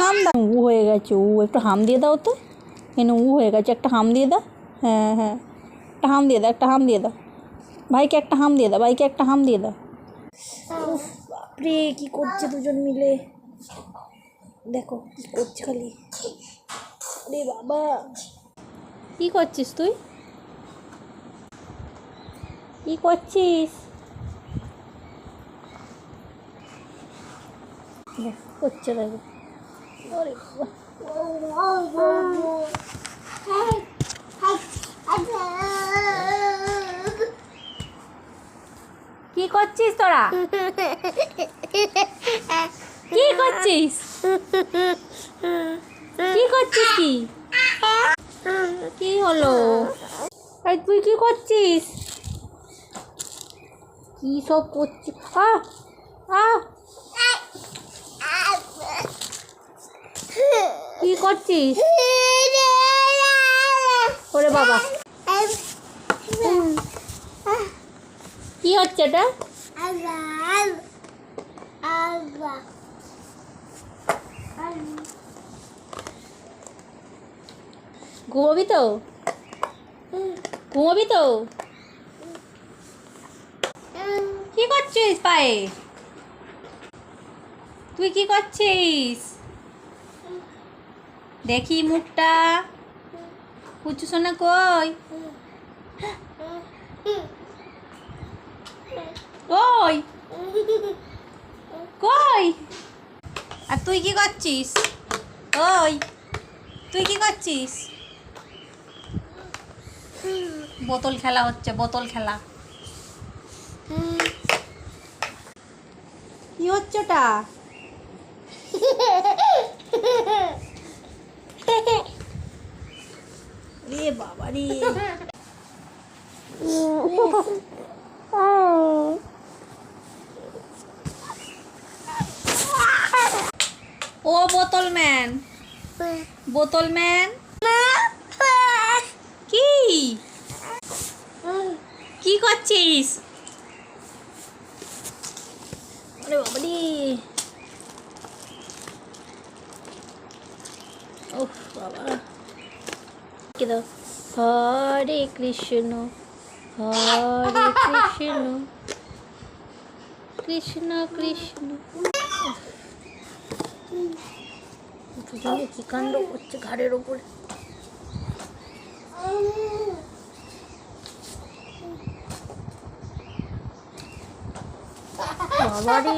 হাম দাও। উ হয়ে গেছে, উ একটু হাম দিয়ে দাও তো। এনে উ হয়ে গেছে, একটা হাম দিয়ে দাও। হ্যাঁ হ্যাঁ, একটা হাম দিয়ে দাও, একটা হাম দিয়ে দাও। ভাইকে একটা হাম দিয়ে দাও, ভাইকে একটা হাম দিয়ে দাও। উফ বাপরে, কি করছে দুজন মিলে, দেখো কি করছে খালি। আরে বাবা, কি করছিস তুই? কি করছিস? করছে দেখো। আরে কি করছিস তোরা? কি করছিস? কি করছিস? কি হলো? এই তুই কি করছিস? কি সব করছিস? কি করছিস? ওরে বাবা, কি হচ্ছে এটা? ঘুমাবি তো? ঘুমাবি তো? কি করছিস পায়ে? তুই কি করছিস? দেখি মুখটা। পুচু সোনা কই? কই কই? আর তুই কি করছিস? ওই তুই কি করছিস? বোতল খেলা হচ্ছে, বোতল খেলা। কি হচ্ছে ওটা? রে বাবা রে, ও বোতল ম্যান, বোতল ম্যান, কি কি করছিস? আরে বাবা রে, ওহ বাবা। কি দাও? হরে কৃষ্ণ হরে কৃষ্ণ কৃষ্ণ কৃষ্ণ। দুজনে কি কাণ্ড করছে ঘাড়ের ওপরে। বাবা রে,